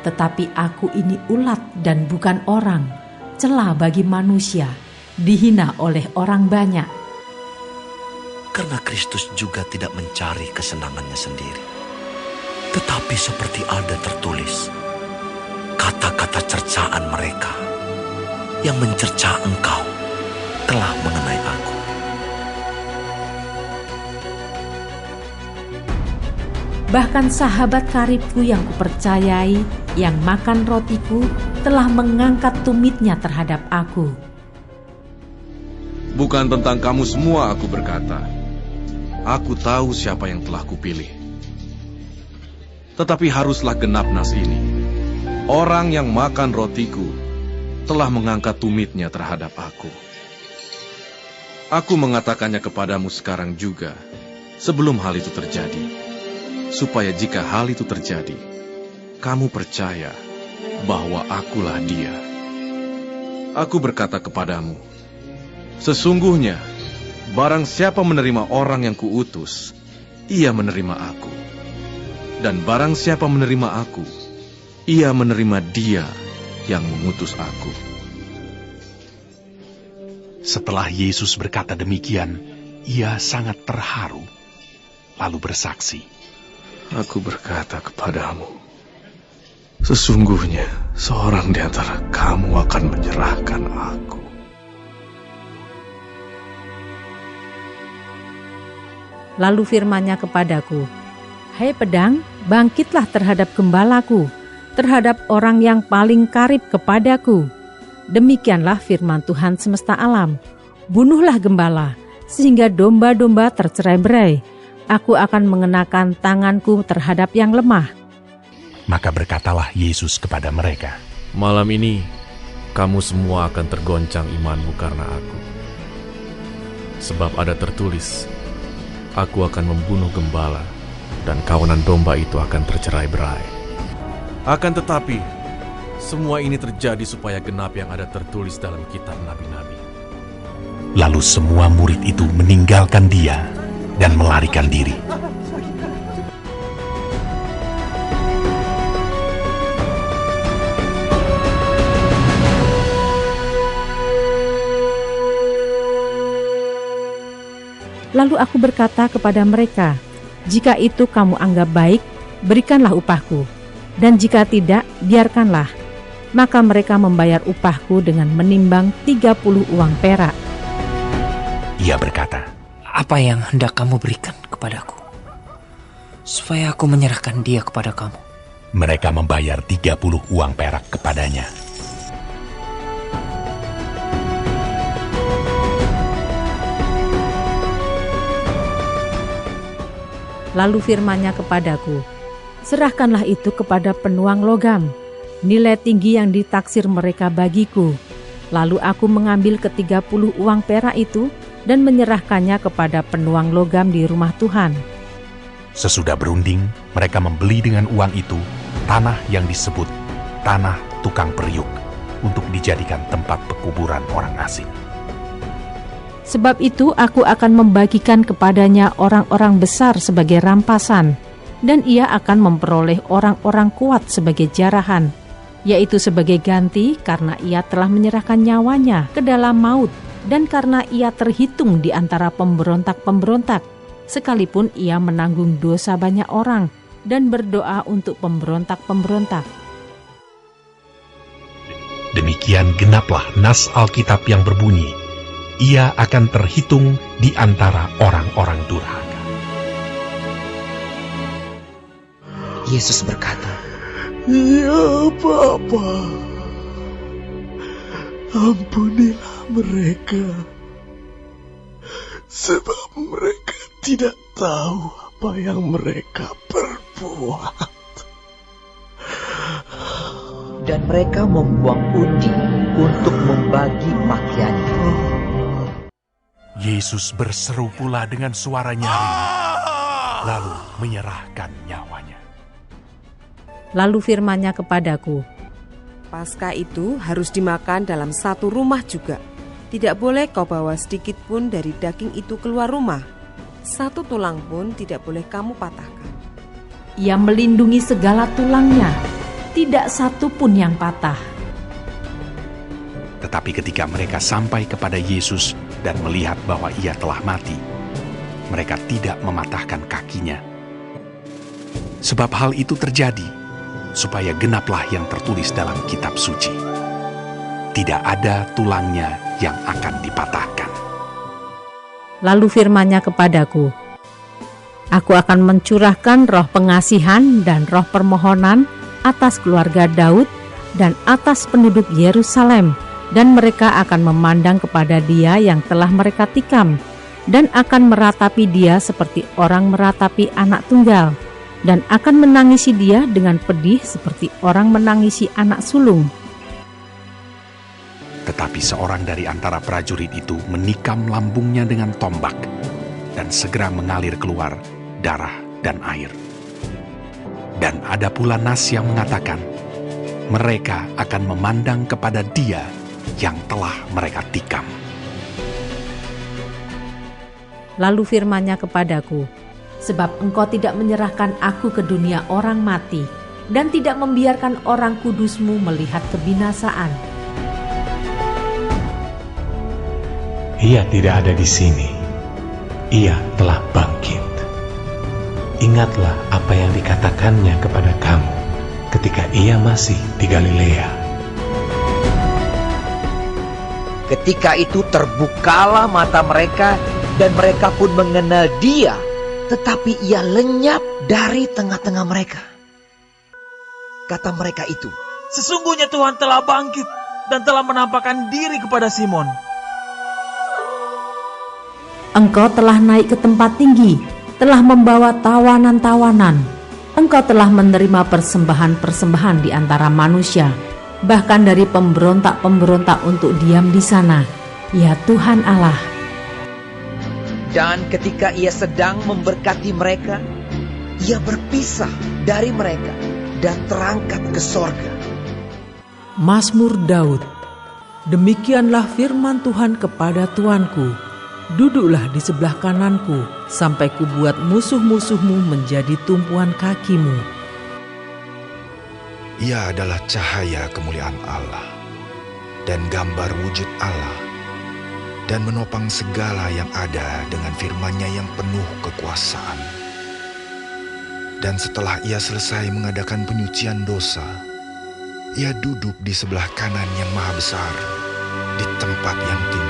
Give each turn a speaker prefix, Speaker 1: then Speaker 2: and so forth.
Speaker 1: Tetapi aku ini ulat dan bukan orang, celah bagi manusia, dihina oleh orang banyak.
Speaker 2: Karena Kristus juga tidak mencari kesenangannya sendiri. Tetapi seperti ada tertulis, kata-kata cercaan mereka yang mencerca engkau telah mengenai aku.
Speaker 1: Bahkan sahabat karibku yang kupercayai, yang makan rotiku, telah mengangkat tumitnya terhadap aku.
Speaker 3: Bukan tentang kamu semua aku berkata. Aku tahu siapa yang telah kupilih. Tetapi haruslah genap nas ini. Orang yang makan rotiku telah mengangkat tumitnya terhadap aku. Aku mengatakannya kepadamu sekarang juga, sebelum hal itu terjadi, supaya jika hal itu terjadi, kamu percaya bahwa akulah Dia. Aku berkata kepadamu, sesungguhnya, barang siapa menerima orang yang kuutus, ia menerima aku. Dan barang siapa menerima aku, ia menerima Dia yang mengutus aku.
Speaker 4: Setelah Yesus berkata demikian, ia sangat terharu, lalu bersaksi,
Speaker 3: Aku berkata kepadamu, sesungguhnya seorang di antara kamu akan menyerahkan aku.
Speaker 1: Lalu firman-Nya kepadaku, Hai pedang, bangkitlah terhadap gembalaku, terhadap orang yang paling karib kepadaku. Demikianlah firman Tuhan semesta alam. Bunuhlah gembala, sehingga domba-domba tercerai-berai. Aku akan mengenakan tanganku terhadap yang lemah.
Speaker 4: Maka berkatalah Yesus kepada mereka,
Speaker 5: Malam ini, kamu semua akan tergoncang imanmu karena aku. Sebab ada tertulis, Aku akan membunuh gembala, dan kawanan domba itu akan tercerai-berai. Akan tetapi, semua ini terjadi supaya genap yang ada tertulis dalam kitab nabi-nabi.
Speaker 4: Lalu semua murid itu meninggalkan Dia dan melarikan diri.
Speaker 1: Lalu aku berkata kepada mereka, jika itu kamu anggap baik, berikanlah upahku. Dan jika tidak, biarkanlah. Maka mereka membayar upahku dengan menimbang 30 uang perak.
Speaker 4: Ia berkata,
Speaker 6: Apa yang hendak kamu berikan kepadaku, supaya aku menyerahkan dia kepada kamu?
Speaker 4: Mereka membayar 30 uang perak kepadanya.
Speaker 1: Lalu firman-Nya kepadaku, serahkanlah itu kepada penuang logam, nilai tinggi yang ditaksir mereka bagiku. Lalu aku mengambil ke-30 uang perak itu dan menyerahkannya kepada penuang logam di rumah Tuhan.
Speaker 4: Sesudah berunding, mereka membeli dengan uang itu tanah yang disebut tanah tukang periuk untuk dijadikan tempat pekuburan orang asing.
Speaker 1: Sebab itu aku akan membagikan kepadanya orang-orang besar sebagai rampasan, dan ia akan memperoleh orang-orang kuat sebagai jarahan, yaitu sebagai ganti karena ia telah menyerahkan nyawanya ke dalam maut, dan karena ia terhitung di antara pemberontak-pemberontak, sekalipun ia menanggung dosa banyak orang dan berdoa untuk pemberontak-pemberontak.
Speaker 4: Demikian genaplah nas Alkitab yang berbunyi, ia akan terhitung di antara orang-orang durhaka.
Speaker 6: Yesus berkata,
Speaker 7: Ya Bapa, ampunilah mereka, sebab mereka tidak tahu apa yang mereka perbuat.
Speaker 8: Dan mereka membuang undi untuk membagi pakaiannya.
Speaker 4: Yesus berseru pula dengan suara nyaring, lalu menyerahkan nyawanya.
Speaker 1: Lalu firman-Nya kepadaku,
Speaker 9: Paskah itu harus dimakan dalam satu rumah juga. Tidak boleh kau bawa sedikit pun dari daging itu keluar rumah. Satu tulang pun tidak boleh kamu patahkan.
Speaker 1: ia melindungi segala tulangnya, tidak satu pun yang patah.
Speaker 4: Tetapi ketika mereka sampai kepada Yesus dan melihat bahwa ia telah mati, mereka tidak mematahkan kakinya. Sebab hal itu terjadi, supaya genaplah yang tertulis dalam kitab suci. Tidak ada tulangnya yang akan dipatahkan.
Speaker 1: Lalu firman-Nya kepadaku, Aku akan mencurahkan roh pengasihan dan roh permohonan atas keluarga Daud dan atas penduduk Yerusalem, dan mereka akan memandang kepada Dia yang telah mereka tikam, dan akan meratapi Dia seperti orang meratapi anak tunggal, dan akan menangisi Dia dengan pedih seperti orang menangisi anak sulung.
Speaker 4: Tetapi seorang dari antara prajurit itu menikam lambungnya dengan tombak, dan segera mengalir keluar darah dan air. Dan ada pula nas yang mengatakan, mereka akan memandang kepada Dia yang telah mereka tikam.
Speaker 1: Lalu firman-Nya kepadaku, Sebab Engkau tidak menyerahkan aku ke dunia orang mati, dan tidak membiarkan orang kudus-Mu melihat kebinasaan.
Speaker 10: Ia tidak ada di sini. Ia telah bangkit. Ingatlah apa yang dikatakannya kepada kamu ketika ia masih di Galilea.
Speaker 8: Ketika itu terbukalah mata mereka, dan mereka pun mengenal Dia, tetapi Ia lenyap dari tengah-tengah mereka. Kata mereka itu,
Speaker 11: Sesungguhnya Tuhan telah bangkit dan telah menampakkan diri kepada Simon.
Speaker 1: Engkau telah naik ke tempat tinggi, telah membawa tawanan-tawanan. Engkau telah menerima persembahan-persembahan di antara manusia, bahkan dari pemberontak-pemberontak untuk diam di sana, ya Tuhan Allah.
Speaker 8: Dan ketika Ia sedang memberkati mereka, Ia berpisah dari mereka dan terangkat ke sorga.
Speaker 12: Mazmur Daud. Demikianlah firman Tuhan kepada Tuanku, duduklah di sebelah kananku, sampai kubuat musuh-musuhmu menjadi tumpuan kakimu.
Speaker 13: Ia adalah cahaya kemuliaan Allah dan gambar wujud Allah, dan menopang segala yang ada dengan firman-Nya yang penuh kekuasaan. Dan setelah Ia selesai mengadakan penyucian dosa, Ia duduk di sebelah kanan yang maha besar, di tempat yang tinggi.